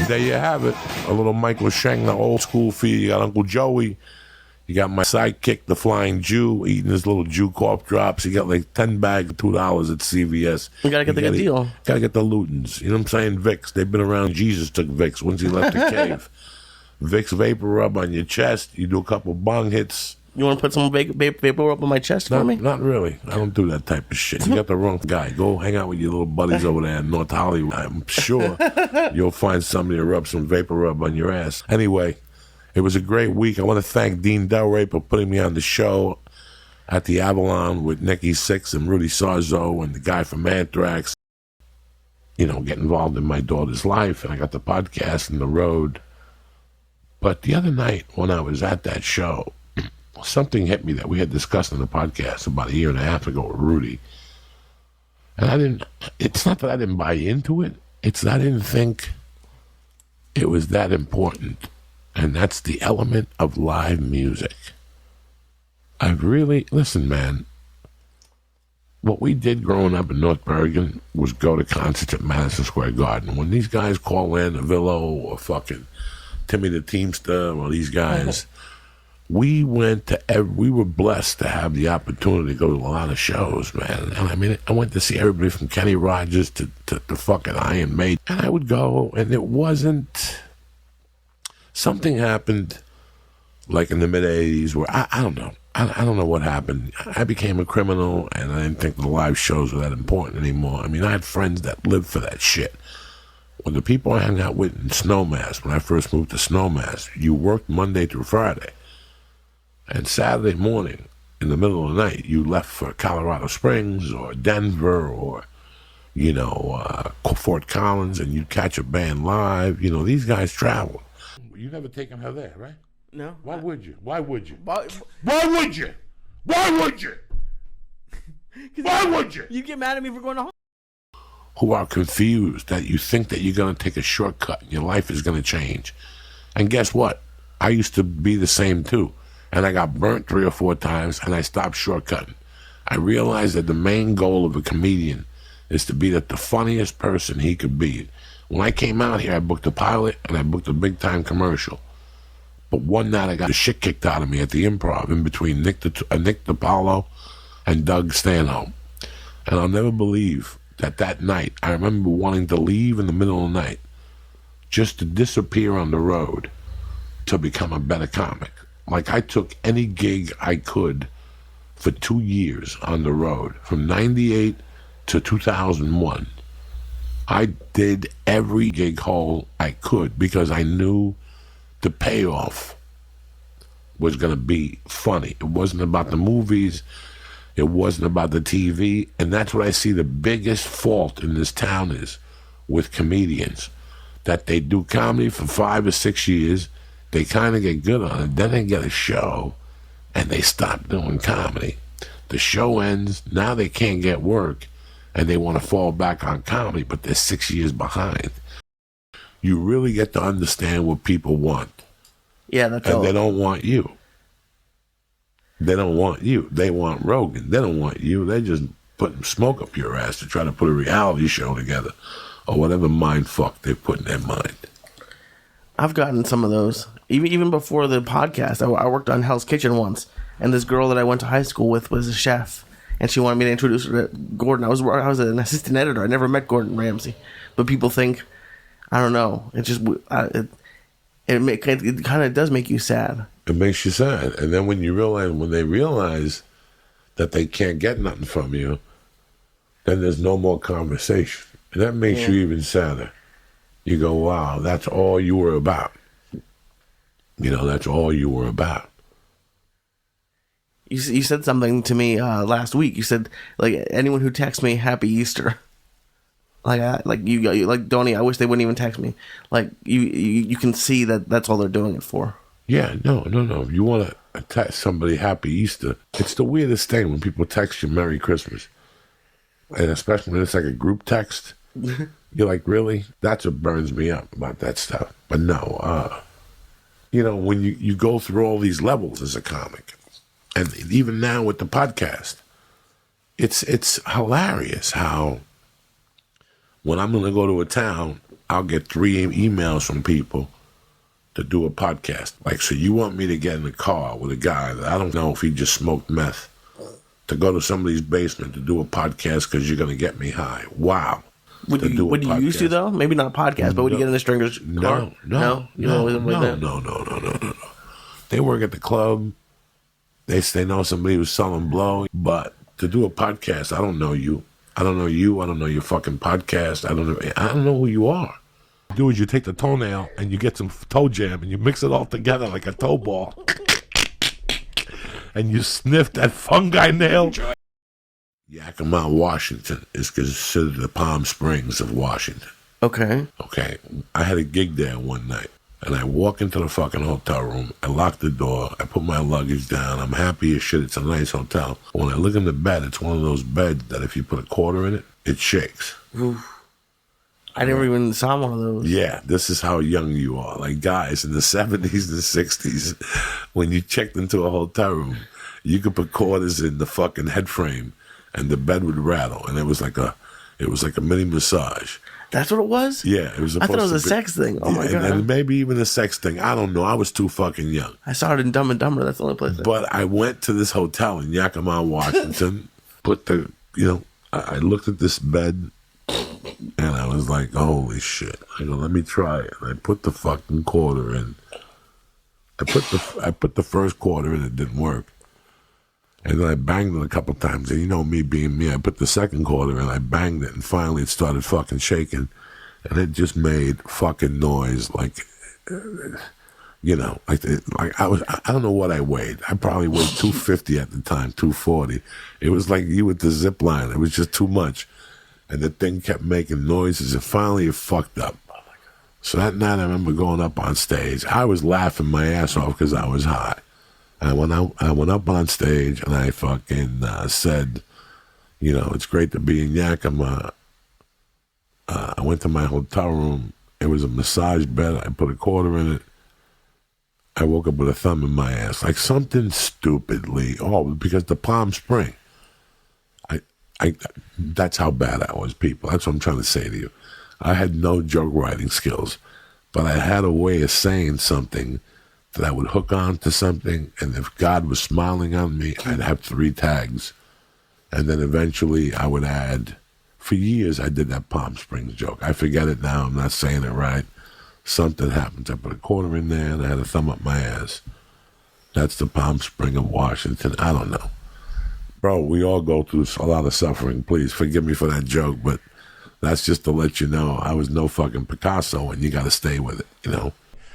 there you have it. A little Michael Schenk, old school for you. You got Uncle Joey. You got my sidekick, the Flying Jew, eating his little Jew corp drops. He got like 10 bags, $2 at CVS. You gotta get the good deal. Gotta get the Lutons. You know what I'm saying? Vicks. They've been around. Jesus took Vicks once he left the cave. Vicks vapor rub on your chest. You do a couple bong hits. You want to put some vapor rub on my chest for me? Not really. I don't do that type of shit. You got the wrong guy. Go hang out with your little buddies over there in North Hollywood. I'm sure you'll find somebody to rub some vapor rub on your ass. Anyway, it was a great week. I want to thank Dean Delray for putting me on the show at the Avalon with Nikki Sixx and Rudy Sarzo and the guy from Anthrax. You know, get involved in my daughter's life, and I got the podcast and the road. But the other night when I was at that show, something hit me that we had discussed on the podcast about a year and a half ago with Rudy. And it's not that I didn't buy into it. It's that I didn't think it was that important. And that's the element of live music. Listen, man, what we did growing up in North Bergen was go to concerts at Madison Square Garden. When these guys call in, Avillo or fucking Timmy the Teamster or these guys, we went to we were blessed to have the opportunity to go to a lot of shows, man. And I mean, I went to see everybody from Kenny Rogers to fucking Iron Maiden. And I would go, and it wasn't... Something happened, like in the mid-'80s, where I don't know. I don't know what happened. I became a criminal, and I didn't think the live shows were that important anymore. I mean, I had friends that lived for that shit. When the people I hung out with in Snowmass, when I first moved to Snowmass, you worked Monday through Friday. And Saturday morning, in the middle of the night, you left for Colorado Springs or Denver or, Fort Collins, and you'd catch a band live. You know, these guys travel. You never taken her there, right? No. Why would you? Why would you? Why would you? Why would you? Why would you? You get mad at me for going to home. Who are confused that you think that you're going to take a shortcut and your life is going to change. And guess what? I used to be the same too. And I got burnt 3 or 4 times and I stopped shortcutting. I realized that the main goal of a comedian is to be the funniest person he could be. When I came out here, I booked a pilot and I booked a big-time commercial. But one night I got the shit kicked out of me at the Improv in between Nick DiPaolo and Doug Stanhope. And I'll never believe that night, I remember wanting to leave in the middle of the night just to disappear on the road to become a better comic. Like I took any gig I could for 2 years on the road, from 98 to 2001. I did every gig hole I could because I knew the payoff was going to be funny. It wasn't about the movies. It wasn't about the TV. And that's what I see the biggest fault in this town is with comedians, that they do comedy for 5 or 6 years. They kind of get good on it. Then they get a show and they stop doing comedy. The show ends. Now they can't get work. And they want to fall back on comedy, but they're 6 years behind. You really get to understand what people want. Yeah, that's all. And they don't want you. They don't want you. They want Rogan. They don't want you. They're just putting smoke up your ass to try to put a reality show together or whatever mind fuck they put in their mind. I've gotten some of those. Even before the podcast, I worked on Hell's Kitchen once, and this girl that I went to high school with was a chef. And she wanted me to introduce her to Gordon. I was an assistant editor. I never met Gordon Ramsay. But people think, I don't know. It just, it kind of does make you sad. It makes you sad. And then when they realize that they can't get nothing from you, then there's no more conversation. And that makes you even sadder. You go, wow, that's all you were about. That's all you were about. You said something to me last week. You said, like, anyone who texts me, Happy Easter. Like Donnie, I wish they wouldn't even text me. Like, you can see that that's all they're doing it for. Yeah, no. If you want to text somebody Happy Easter, it's the weirdest thing when people text you Merry Christmas. And especially when it's like a group text. You're like, really? That's what burns me up about that stuff. But no, when you go through all these levels as a comic, and even now with the podcast, it's hilarious how when I'm going to go to a town I'll get 3 emails from people to do a podcast. Like, so you want me to get in the car with a guy that I don't know if he just smoked meth, to go to somebody's basement to do a podcast because you're going to get me high. Wow. Would you used to, though? Maybe not a podcast, but would you get in the Stringer's car? No. They work at the club. They know somebody who's selling blow. But to do a podcast, I don't know you. I don't know you. I don't know your fucking podcast. I don't know who you are. What you do is you take the toenail and you get some toe jam and you mix it all together like a toe ball. And you sniff that fungi nail. Yakima, Washington is considered the Palm Springs of Washington. Okay. I had a gig there one night, and I walk into the fucking hotel room. I lock the door. I put my luggage down. I'm happy as shit. It's a nice hotel. When I look in the bed, it's one of those beds that if you put a quarter in it, it shakes. Oof. I never even saw one of those. Yeah, this is how young you are. Like, guys, in the 70s and 60s, when you checked into a hotel room, you could put quarters in the fucking head frame, and the bed would rattle, and it was like a mini massage. That's what it was? Yeah, it was. I thought it was a sex thing. Oh my God. And maybe even a sex thing. I don't know. I was too fucking young. I saw it in Dumb and Dumber. That's the only place. But I went to this hotel in Yakima, Washington. I looked at this bed, and I was like, holy shit. I go, let me try it. And I put the fucking quarter in. I put the first quarter in. It didn't work. And then I banged it a couple times. And you know me being me, I put the second quarter in, I banged it, and finally it started fucking shaking. And it just made fucking noise like I don't know what I weighed. I probably weighed 250 at the time, 240. It was like you with the zip line. It was just too much. And the thing kept making noises, and finally it fucked up. Oh my God. So that night I remember going up on stage. I was laughing my ass off because I was high. I went up on stage and I fucking said, it's great to be in Yakima. I went to my hotel room. It was a massage bed. I put a quarter in it. I woke up with a thumb in my ass, like something stupidly. Because the Palm Spring. That's how bad I was, people. That's what I'm trying to say to you. I had no joke writing skills, but I had a way of saying something that I would hook on to something, and if God was smiling on me, I'd have 3 tags. And then eventually I would add, for years I did that Palm Springs joke. I forget it now, I'm not saying it right. Something happened. I put a quarter in there and I had a thumb up my ass. That's the Palm Spring of Washington. I don't know. Bro, we all go through a lot of suffering. Please forgive me for that joke, but that's just to let you know I was no fucking Picasso, and you got to stay with it,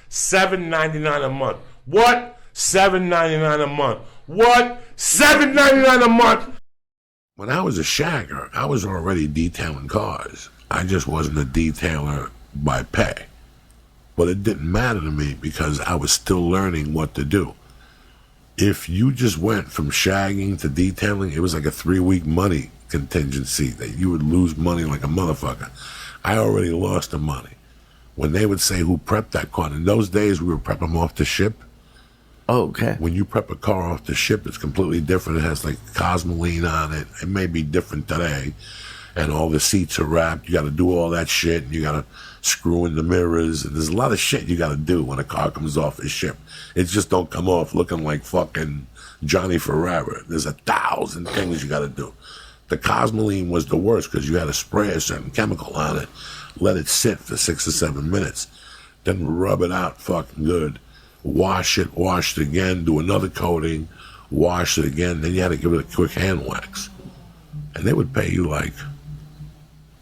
$7.99 a month. What? $7.99 a month. What? $7.99 a month. When I was a shagger, I was already detailing cars. I just wasn't a detailer by pay. But it didn't matter to me because I was still learning what to do. If you just went from shagging to detailing, it was like a 3-week money contingency that you would lose money like a motherfucker. I already lost the money. When they would say who prepped that car, in those days we would prep them off the ship. Oh, okay. When you prep a car off the ship, it's completely different. It has like Cosmoline on it. It may be different today. And all the seats are wrapped. You got to do all that shit. And you got to screw in the mirrors. And there's a lot of shit you got to do when a car comes off the ship. It just don't come off looking like fucking Johnny Ferrara. There's 1,000 things you got to do. The Cosmoline was the worst because you had to spray a certain chemical on it, let it sit for 6 or 7 minutes, then rub it out fucking good. Wash it again, do another coating, wash it again. Then you had to give it a quick hand wax. And they would pay you like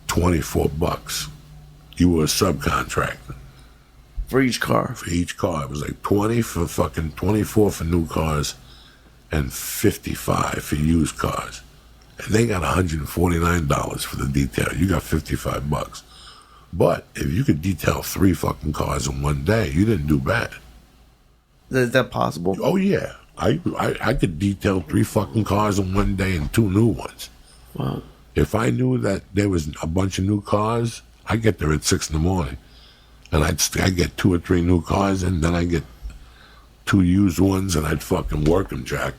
$24. You were a subcontractor. For each car? For each car. It was like 20 for fucking 24 for new cars and 55 for used cars. And they got $149 for the detail. You got $55. But if you could detail 3 fucking cars in one day, you didn't do bad. Is that possible? Oh, yeah. I could detail 3 fucking cars in one day and 2 new ones. Wow. If I knew that there was a bunch of new cars, I'd get there at 6 in the morning. And I'd get 2 or 3 new cars, and then I'd get 2 used ones, and I'd fucking work them, Jack.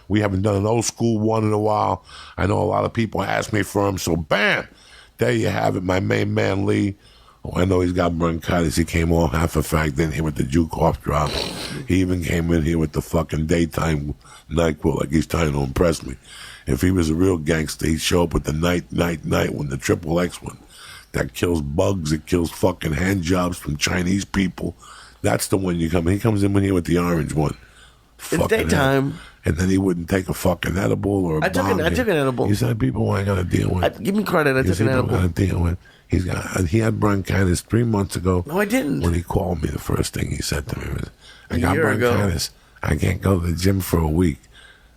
We haven't done an old school one in a while. I know a lot of people ask me for them, so bam! There you have it, my main man Lee. Oh, I know he's got bronchitis. He came all half a fact in here with the Juke cough drop. He even came in here with the fucking daytime NyQuil like he's trying to impress me. If he was a real gangster, he'd show up with the night one, the triple X one. That kills bugs. It kills fucking hand jobs from Chinese people. That's the one you come in. He comes in here with the orange one. It's daytime. And then he wouldn't take a fucking edible or a I took an edible. He said, people I got to deal with. Give me credit. I took an edible. I got to deal with. He had bronchitis 3 months ago. No, I didn't. When he called me, the first thing he said to me was, I got Ago. bronchitis. I can't go to the gym for a week.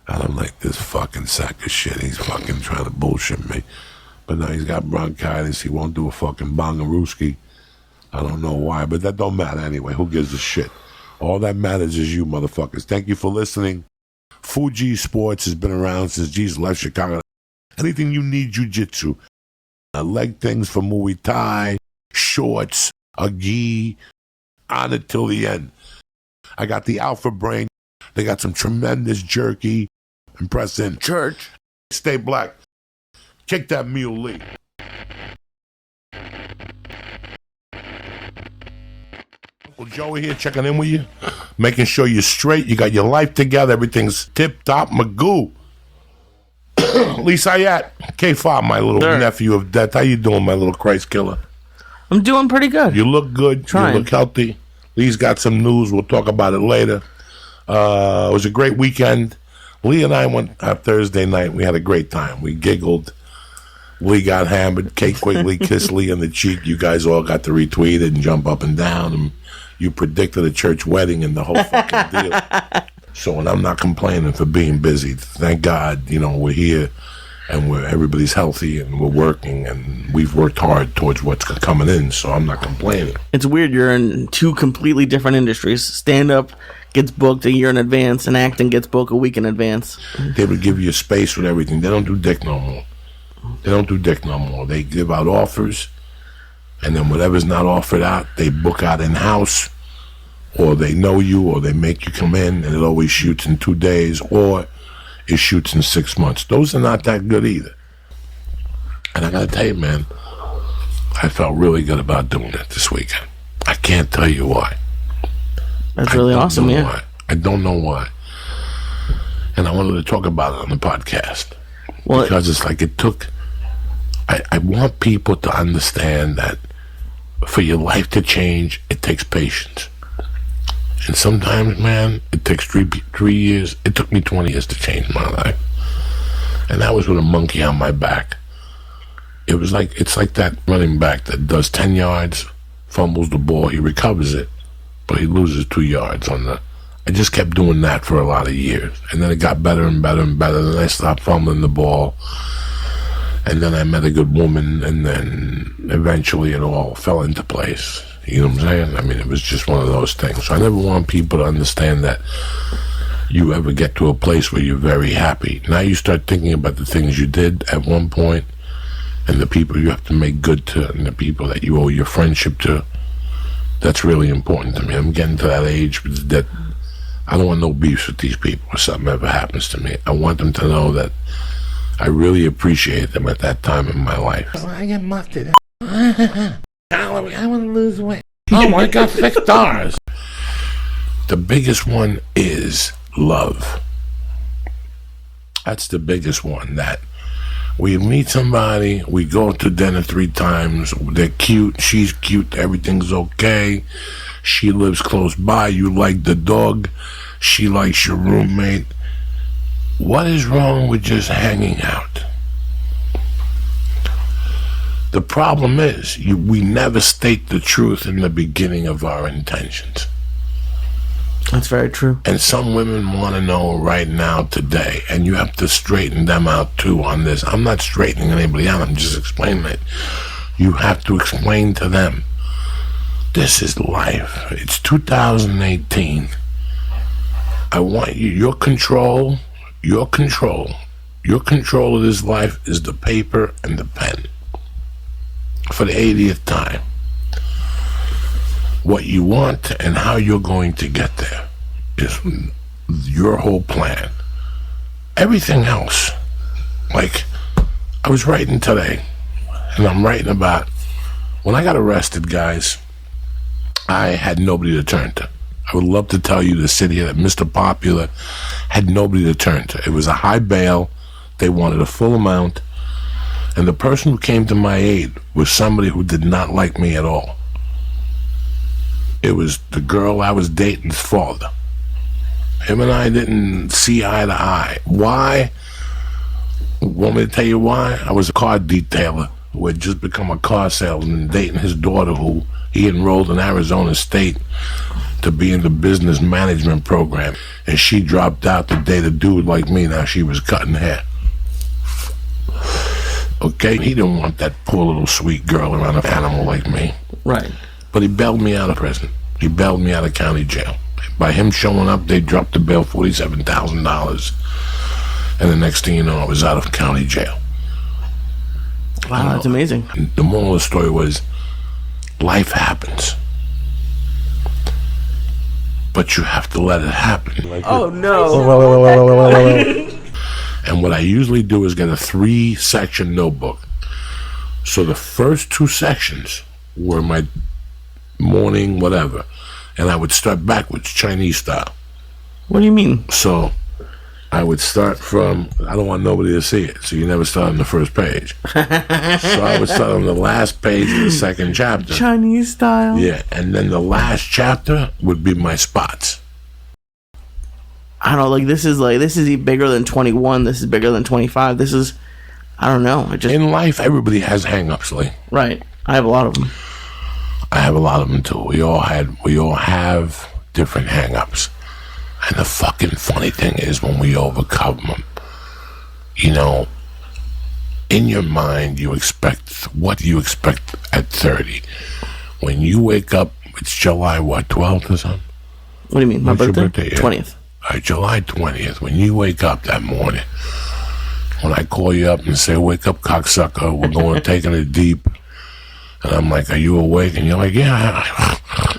And I'm like, this fucking sack of shit. He's fucking trying to bullshit me. But now he's got bronchitis. He won't do a fucking bongarooski. I don't know why, but that don't matter anyway. Who gives a shit? All that matters is you, motherfuckers. Thank you for listening. Fuji Sports has been around since Jesus left Chicago. Anything you need, jiu-jitsu. Leg things for Muay Thai, shorts, a gi, on it till the end. I got the Alpha Brain. They got some tremendous jerky and press in. Church. Stay black. Kick that mule Lee. Uncle Joey here checking in with you. Making sure you're straight. You got your life together. Everything's tip-top magoo. Lee Syatt, K5, my little nephew of death. How you doing, my little Christ killer? I'm doing pretty good. You look good. Trying. You look healthy. Lee's got some news. We'll talk about it later. It was a great weekend. Lee and I went Thursday night. We had a great time. We giggled. Lee got hammered. Kate quickly kissed Lee on the cheek. You guys all got to retweet it and jump up and down. And you predicted a church wedding and the whole fucking deal. So, and I'm not complaining for being busy. Thank God, we're here and everybody's healthy and we're working and we've worked hard towards what's coming in. So I'm not complaining. It's weird. You're in two completely different industries. Stand-up gets booked a year in advance and acting gets booked a week in advance. They would give you a space with everything. They don't do dick no more. They give out offers and then whatever's not offered out, they book out in-house. Or they know you, or they make you come in, and it always shoots in 2 days, or it shoots in 6 months. Those are not that good either. And I gotta tell you, man, I felt really good about doing it this weekend. I can't tell you why. That's really awesome, yeah. Why. I don't know why. And I wanted to talk about it on the podcast. Well, because it's like it took... I want people to understand that for your life to change, it takes patience. And sometimes, man, it takes 3 years. It took me 20 years to change my life. And that was with a monkey on my back. It's like that running back that does 10 yards, fumbles the ball, he recovers it, but he loses 2 yards I just kept doing that for a lot of years. And then it got better and better and better. Then I stopped fumbling the ball. And then I met a good woman, and then eventually it all fell into place. You know what I'm saying? I mean, it was just one of those things. So I never want people to understand that you ever get to a place where you're very happy. Now you start thinking about the things you did at one point and the people you have to make good to and the people that you owe your friendship to. That's really important to me. I'm getting to that age that I don't want no beefs with these people if something ever happens to me. I want them to know that I really appreciate them at that time in my life. I get mustard. I want to lose weight. Oh, I got 6 stars. The biggest one is love. That's the biggest one. That we meet somebody, we go to dinner 3 times, they're cute, she's cute, everything's okay. She lives close by, you like the dog, she likes your roommate. What is wrong with just hanging out? The problem is, we never state the truth in the beginning of our intentions. That's very true. And some women want to know right now, today, and you have to straighten them out too on this. I'm not straightening anybody out, I'm just explaining it. You have to explain to them, this is life. It's 2018. I want you, your control of this life is the paper and the pen. For the 80th time, what you want and how you're going to get there is your whole plan. Everything else, like I was writing today, and I'm writing about When I got arrested, guys, I had nobody to turn to. I would love to tell you to sit here that Mr. Popular had nobody to turn to. It was a high bail. They wanted a full amount. And the person who came to my aid was somebody who did not like me at all. It was the girl I was dating's father. Him and I didn't see eye to eye. Why? Want me to tell you why? I was a car detailer who had just become a car salesman dating his daughter, who he enrolled in Arizona State to be in the business management program. And she dropped out to date a dude like me. Now she was cutting hair. Okay? He didn't want that poor little sweet girl around an animal like me. Right. But he bailed me out of prison. He bailed me out of county jail. By him showing up, they dropped the bail $47,000. And the next thing you know, I was out of county jail. Wow, that's amazing. The moral of the story was, life happens. But you have to let it happen. Oh, no. And what I usually do is get a 3-section notebook. So the first 2 sections were my morning whatever. And I would start backwards, Chinese style. What do you mean? So I would start from, I don't want nobody to see it, so you never start on the first page. So I would start on the last page of the second chapter. Chinese style? Yeah, and then the last chapter would be my spots. I don't know, this is bigger than 21, this is bigger than 25, this is, I don't know. In life, everybody has hang-ups, Lee. Right, I have a lot of them. I have a lot of them too. We all have different hang-ups. And the fucking funny thing is when we overcome them, in your mind, you expect what you expect at 30. When you wake up, it's July, 12th or something? What do you mean? My What's your birthday? Yeah. 20th. All right, July 20th. When you wake up that morning, when I call you up and say, wake up, cocksucker, we're going taking it deep. And I'm like, are you awake? And you're like, yeah,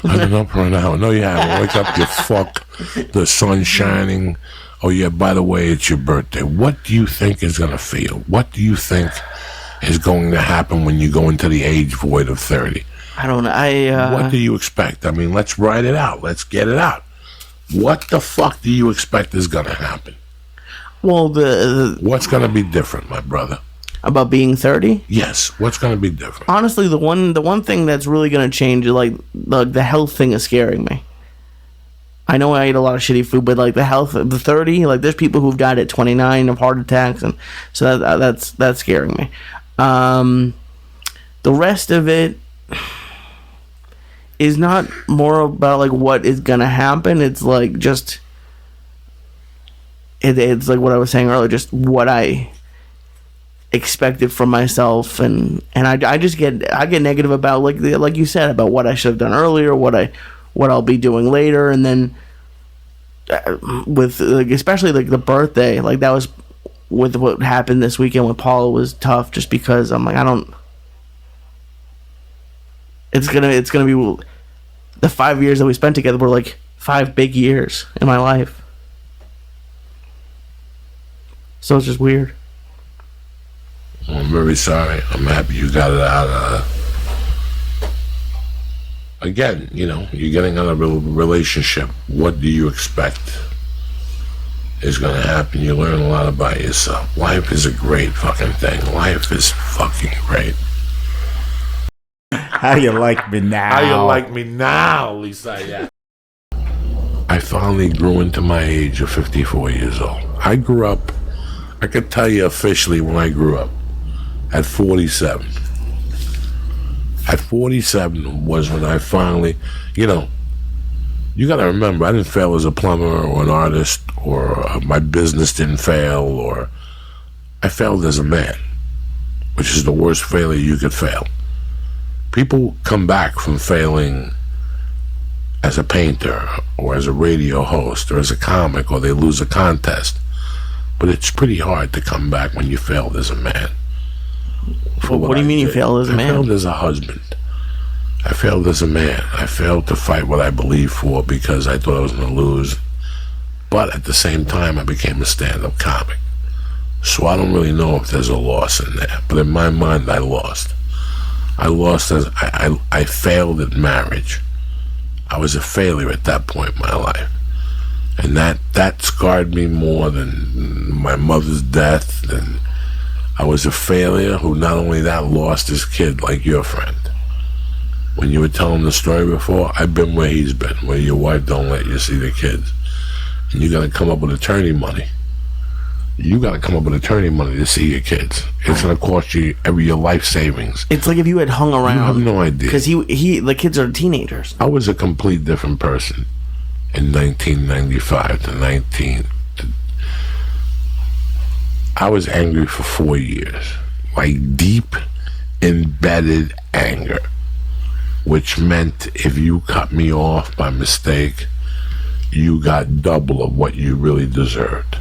I've been up for an hour. No, you haven't. Wake up, you fuck. The sun's shining. Oh, yeah, by the way, it's your birthday. What do you think is going to feel? What do you think is going to happen when you go into the age void of 30? I don't know. What do you expect? I mean, let's write it out. Let's get it out. What the fuck do you expect is going to happen? Well, what's going to be different, my brother? About being 30? Yes. What's going to be different? Honestly, the one thing that's really going to change is the health thing is scaring me. I know I eat a lot of shitty food, but the health, the 30, there's people who've died at 29 of heart attacks, and so that's scaring me. The rest of it is not more about what is going to happen. It's just it's like what I was saying earlier, just what I expected from myself, and I just get negative about like you said, about what I should have done earlier, what I'll be doing later, and then with especially the birthday, that was with what happened this weekend with Paula was tough, just because I'm like, it's gonna be the 5 years that we spent together were 5 big years in my life, so it's just weird. I'm very sorry. I'm happy you got it out. Again, you're getting out of a relationship. What do you expect is going to happen? You learn a lot about yourself. Life is a great fucking thing. Life is fucking great. How you like me now? How you like me now, Lisa? Yeah. I finally grew into my age of 54 years old. I grew up, I could tell you officially when I grew up, at 47. At 47 was when I finally, you got to remember, I didn't fail as a plumber or an artist, or my business didn't fail, or I failed as a man, which is the worst failure you could fail. People come back from failing as a painter, or as a radio host, or as a comic, or they lose a contest. But it's pretty hard to come back when you failed as a man. What do you mean you failed as a man? I failed as a husband. I failed as a man. I failed to fight what I believed for because I thought I was going to lose. But at the same time, I became a stand-up comic. So I don't really know if there's a loss in there. But in my mind, I lost. I lost as I failed at marriage. I was a failure at that point in my life. And that scarred me more than my mother's death. And I was a failure who not only that lost his kid like your friend. When you were telling the story before, I've been where he's been, where your wife don't let you see the kids. And you got to come up with attorney money. You got to come up with attorney money to see your kids. It's going to cost you your life savings. It's like if you had hung around. You have no idea. Because the kids are teenagers. I was a complete different person in 1995 to 19. I was angry for 4 years. Like deep, embedded anger. Which meant if you cut me off by mistake, you got double of what you really deserved.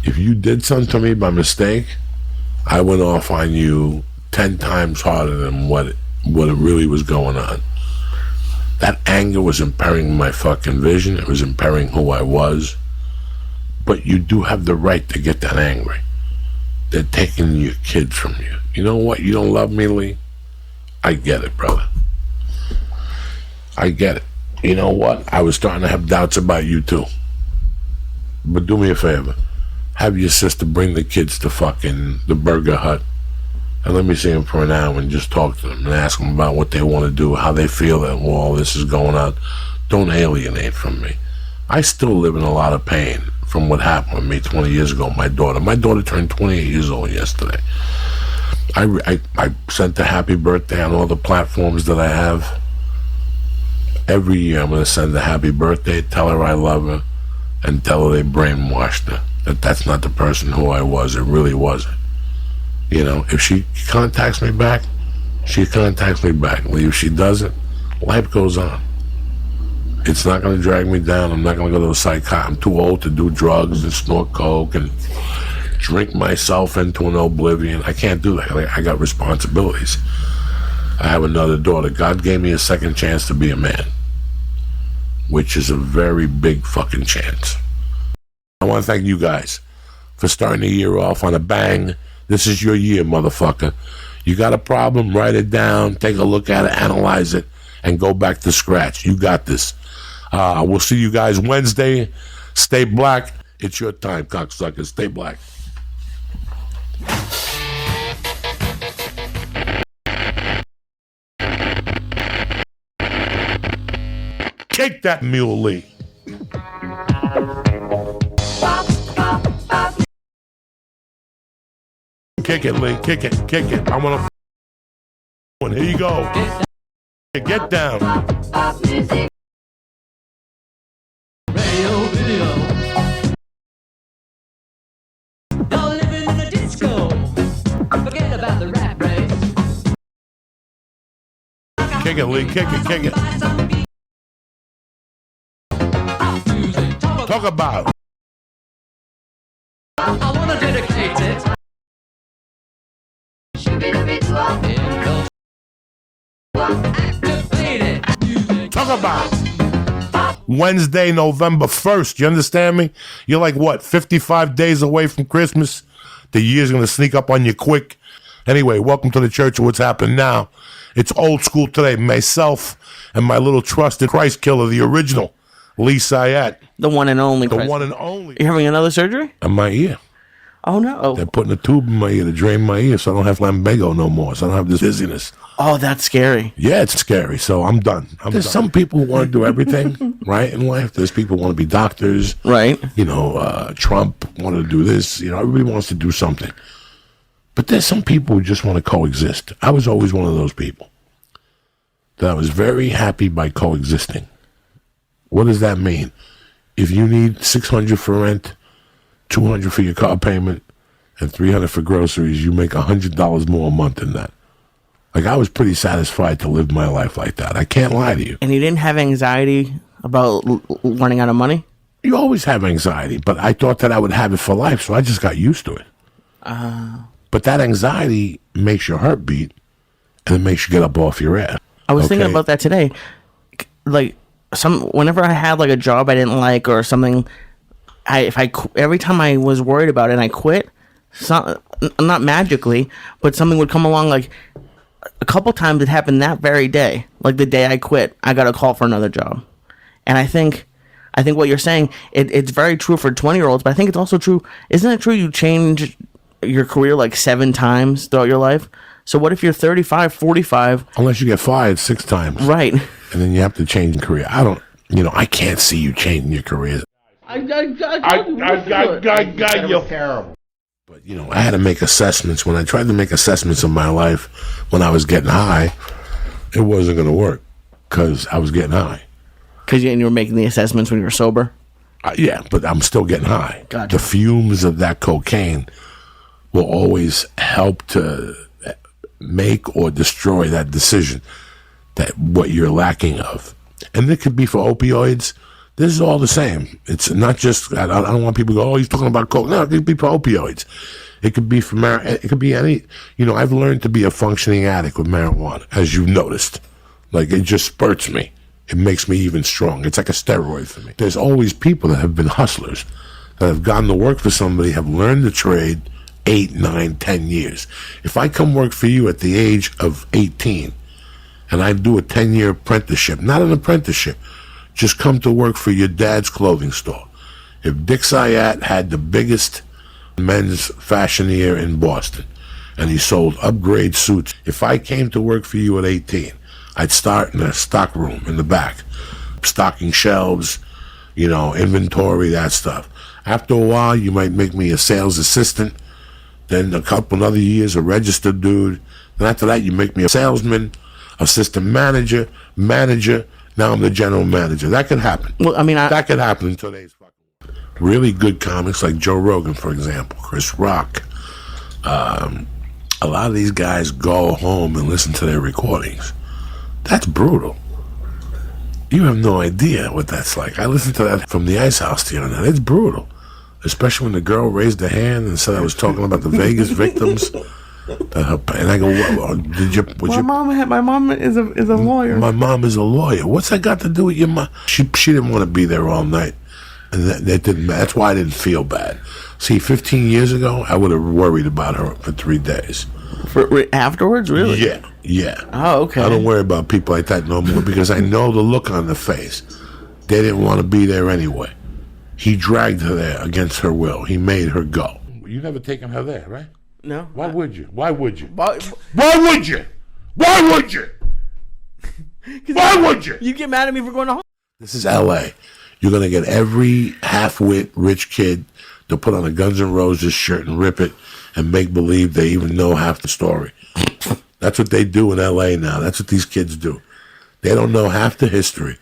If you did something to me by mistake, I went off on you 10 times harder than what really was going on. That anger was impairing my fucking vision. It was impairing who I was. But you do have the right to get that angry. They're taking your kids from you. You know what? You don't love me, Lee? I get it, brother. I get it. You know what? I was starting to have doubts about you too. But do me a favor. Have your sister bring the kids to fucking the Burger Hut. And let me see them for an hour and just talk to them and ask them about what they want to do, how they feel that all this is going on. Don't alienate from me. I still live in a lot of pain from what happened with me 20 years ago. My daughter turned 28 years old yesterday. I sent a happy birthday on all the platforms that I have. Every year I'm going to send a happy birthday, tell her I love her, and tell her they brainwashed her. That's not the person who I was. It really wasn't. You know, if she contacts me back, she contacts me back. If she doesn't, life goes on. It's not going to drag me down. I'm not going to go to a psychiatrist. I'm too old to do drugs and snort coke and drink myself into an oblivion. I can't do that. I got responsibilities. I have another daughter. God gave me a second chance to be a man, which is a very big fucking chance. I want to thank you guys for starting the year off on a bang. This is your year, motherfucker. You got a problem, write it down, take a look at it, analyze it, and go back to scratch. You got this. We'll see you guys Wednesday. Stay black. It's your time, cocksuckers. Stay black. Kick that mule, Lee. Kick it, Lee. Kick it. Kick it. I want to. Here you go. Get down. Radio video. Y'all living in a disco. Forget about the rat race. Kick it, Lee. Kick it. Kick it. Talk about. I wanna dedicate it. Activate it. Talk about. Wednesday, November 1st. You understand me? You're like, what, 55 days away from Christmas? The year's going to sneak up on you quick. Anyway, welcome to the Church of What's Happening Now. It's old school today. Myself and my little trusted Christ killer, the original, Lee Syatt. The one and only. The one and only. You're having another surgery? In my ear. Oh, no. They're putting a tube in my ear to drain my ear so I don't have lumbago no more, so I don't have this dizziness. Oh, that's scary. Yeah, it's scary, so I'm done. There's some people who want to do everything, right, in life. There's people who want to be doctors. Right. You know, Trump wanted to do this. You know, everybody wants to do something. But there's some people who just want to coexist. I was always one of those people. That I was very happy by coexisting. What does that mean? If you need $600 for rent, $200 for your car payment, and $300 for groceries, you make $100 more a month than that. Like, I was pretty satisfied to live my life like that. I can't lie to you. And you didn't have anxiety about running out of money? You always have anxiety, but I thought that I would have it for life, so I just got used to it. But that anxiety makes your heart beat, and it makes you get up off your ass. I was thinking about that today. Like, whenever I had like a job I didn't like or something, every time I was worried about it and I quit, not magically, but something would come along like, a couple times it happened that very day. Like the day I quit, I got a call for another job. And I think what you're saying, it's very true for 20-year-olds, but I think it's also true. Isn't it true you change your career like 7 times throughout your life? So what if you're 35, 45? Unless you get fired 6 times. Right. And then you have to change your career. I can't see you changing your career. I got you. Terrible. But, I had to make assessments. When I tried to make assessments of my life when I was getting high, it wasn't going to work because I was getting high. Because you were making the assessments when you were sober? Yeah, but I'm still getting high. Gotcha. The fumes of that cocaine will always help to make or destroy that decision, that what you're lacking of. And it could be for opioids. This is all the same. It's not just, I don't want people to go, oh, he's talking about coke. No, it could be for opioids. It could be for it could be any, I've learned to be a functioning addict with marijuana, as you've noticed. Like, it just spurts me. It makes me even strong. It's like a steroid for me. There's always people that have been hustlers, that have gone to work for somebody, have learned the trade 8, 9, 10 years. If I come work for you at the age of 18, and I do a 10-year apprenticeship, not an apprenticeship, just come to work for your dad's clothing store. If Dick Syatt had the biggest men's fashioneer in Boston, and he sold upgrade suits, if I came to work for you at 18, I'd start in a stock room in the back, stocking shelves, inventory, that stuff. After a while, you might make me a sales assistant, then a couple other years, a registered dude. Then after that, you make me a salesman, assistant manager. Now I'm the general manager. That could happen. Well, that could happen in today's fucking world. Really good comics like Joe Rogan, for example, Chris Rock. A lot of these guys go home and listen to their recordings. That's brutal. You have no idea what that's like. I listened to that from the Ice House the other night. It's brutal. Especially when the girl raised her hand and said I was talking about the Vegas victims. And I go, my mom is a lawyer. My mom is a lawyer. What's that got to do with your mom? She didn't want to be there all night. And that didn't. That's why I didn't feel bad. See, 15 years ago, I would have worried about her for 3 days. For afterwards, really? Yeah. Oh, okay. I don't worry about people like that no more because I know the look on their face. They didn't want to be there anyway. He dragged her there against her will. He made her go. You never taken her there, right? No. Why would you? Why would you? Why would you? Why would you? Why would you? You get mad at me for going to home. This is L.A. You're going to get every half-wit rich kid to put on a Guns N' Roses shirt and rip it and make believe they even know half the story. That's what they do in L.A. now. That's what these kids do. They don't know half the history.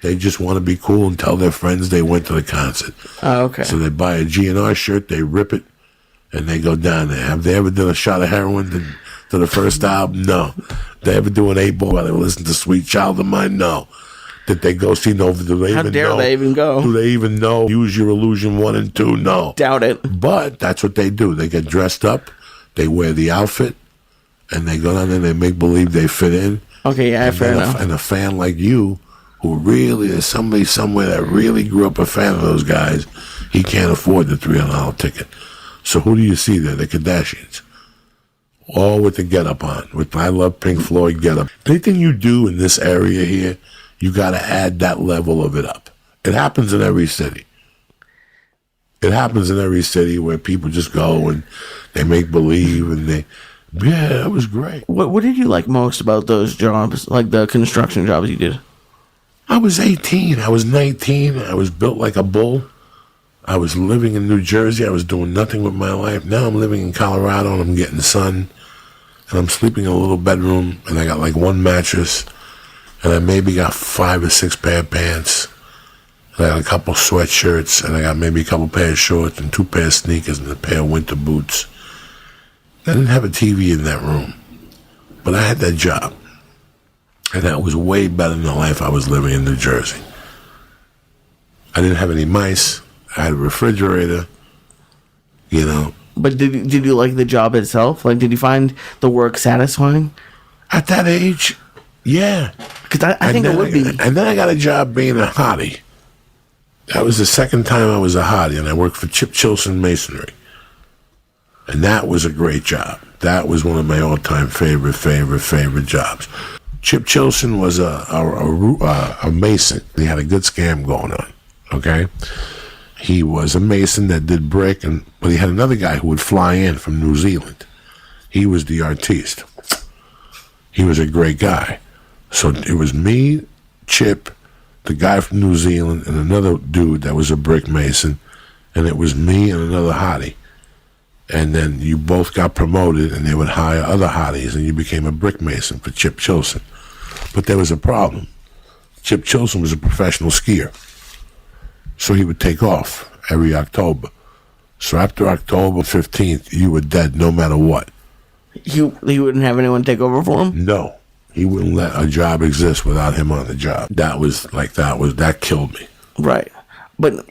They just want to be cool and tell their friends they went to the concert. Oh, okay. So they buy a GNR shirt, they rip it, and they go down there. Have they ever done a shot of heroin to the first album? No. They ever do an 8-ball while they listen to Sweet Child of Mine? No. Did they go see Nova? Do they How even dare know? they even go? Do they even know Use Your Illusion 1 and 2? No. Doubt it. But that's what they do. They get dressed up, they wear the outfit, and they go down there and they make believe they fit in. Okay, yeah, fair enough. And a fan like you, who really is somebody somewhere that really grew up a fan of those guys, he can't afford the $300 ticket. So who do you see there? The Kardashians. All with the get-up on. With I Love Pink Floyd get-up. Anything you do in this area here, you got to add that level of it up. It happens in every city. It happens in every city where people just go and they make believe and yeah, it was great. What did you like most about those jobs, like the construction jobs you did? I was 18. I was 19. I was built like a bull. I was living in New Jersey. I was doing nothing with my life. Now I'm living in Colorado and I'm getting sun. And I'm sleeping in a little bedroom and I got like 1 mattress. And I maybe got 5 or 6 pair of pants. And I got a couple sweatshirts and I got maybe a couple pair of shorts and 2 pair of sneakers and a pair of winter boots. I didn't have a TV in that room. But I had that job. And that was way better than the life I was living in New Jersey. I didn't have any mice. I had a refrigerator, But did you like the job itself? Like, did you find the work satisfying? At that age, yeah. Because I think it would be. And then I got a job being a hottie. That was the second time I was a hottie, and I worked for Chip Chilson Masonry. And that was a great job. That was one of my all-time favorite jobs. Chip Chilson was a mason. He had a good scam going on, okay? He was a mason that did brick, but he had another guy who would fly in from New Zealand. He was the artiste. He was a great guy. So it was me, Chip, the guy from New Zealand, and another dude that was a brick mason, and it was me and another hottie. And then you both got promoted, and they would hire other hotties, and you became a brick mason for Chip Chilson. But there was a problem. Chip Chilson was a professional skier, so he would take off every October. So after October 15th, you were dead no matter what. He wouldn't have anyone take over for him? No. He wouldn't let a job exist without him on the job. That killed me. Right. But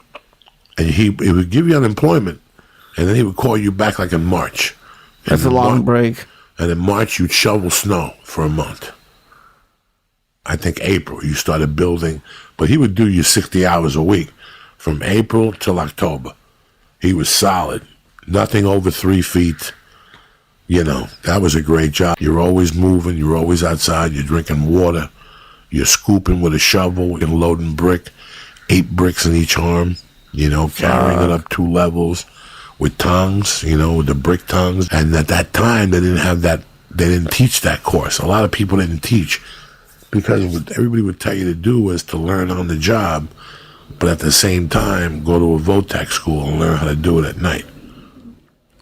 and he would give you unemployment, and then he would call you back like in March. That's a long break. And in March, you'd shovel snow for a month. I think April, you started building, but he would do you 60 hours a week from April till October. He was solid. Nothing over 3 feet. You know, that was a great job. You're always moving. You're always outside. You're drinking water. You're scooping with a shovel and loading brick. 8 bricks in each arm, you know, carrying it up 2 levels with tongs, you know, with the brick tongs. And at that time, they didn't have that. They didn't teach that course. A lot of people didn't teach because what everybody would tell you to do was to learn on the job, but at the same time, go to a VOTEC school and learn how to do it at night.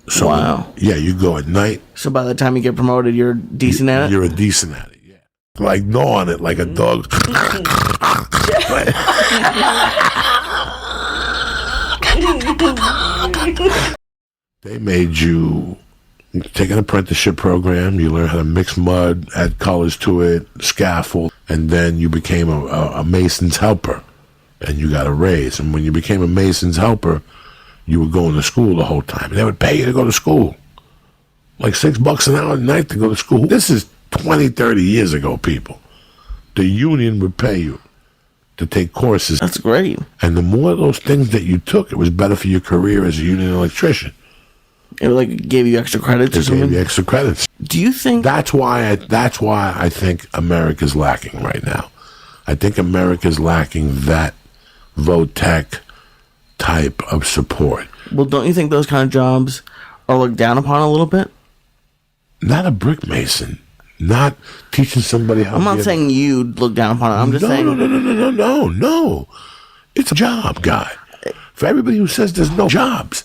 So, wow. Yeah, you go at night. So by the time you get promoted, you're decent at it? You're a decent at it, yeah. Like gnawing it like a dog. They made you take an apprenticeship program. You learn how to mix mud, add colors to it, scaffold, and then you became a mason's helper, and you got a raise. And when you became a mason's helper, you were going to school the whole time. And they would pay you to go to school. Like $6 an hour a night to go to school. This is 20, 30 years ago, people. The union would pay you to take courses. That's great. And the more of those things that you took, it was better for your career as a union electrician. It like gave you extra credits or something? Gave you extra credits. Do you think... That's why I think America's lacking right now. I think America's lacking that VOTEC type of support. Well, don't you think those kind of jobs are looked down upon a little bit? Not a brick mason. Not teaching somebody how I'm not saying you look down upon it. I'm just saying... No. It's a job, guy. For everybody who says there's no jobs,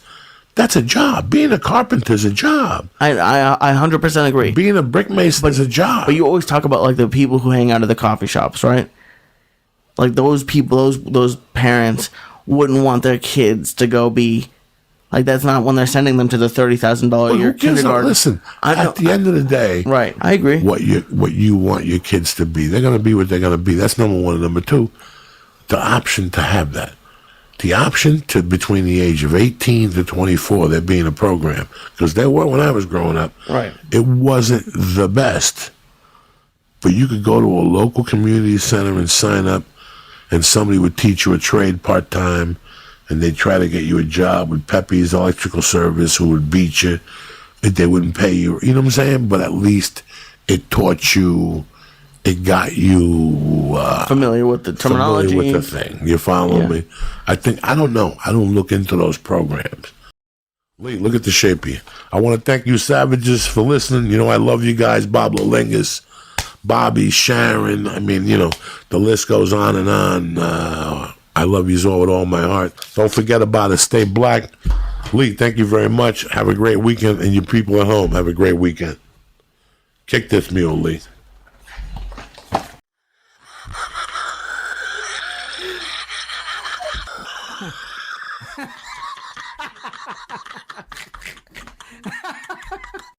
that's a job. Being a carpenter is a job. I 100% agree. Being a brick mason is a job. But you always talk about like the people who hang out at the coffee shops, right? Like those people, those parents wouldn't want their kids to go be like, that's not when they're sending them to the $30,000 a year kindergarten. Listen, at the end of the day, right? I agree. What you want your kids to be, they're going to be what they're going to be. That's number one. And number two, the option to have that, the option to between the age of 18 to 24, there being a program, because there were when I was growing up. Right. It wasn't the best, but you could go to a local community center and sign up, and somebody would teach you a trade part time. And they'd try to get you a job with Pepe's Electrical Service, who would beat you. They wouldn't pay you. You know what I'm saying? But at least it taught you, it got you... familiar with the terminology. Familiar with the thing. You following me? I don't know. I don't look into those programs. Lee, look at the shape of you. I want to thank you savages for listening. You know, I love you guys. Bob Lolingus, Bobby, Sharon. I mean, you know, the list goes on and on. I love you all with all my heart. Don't forget about it. Stay black. Lee, thank you very much. Have a great weekend. And you people at home, have a great weekend. Kick this mule, Lee.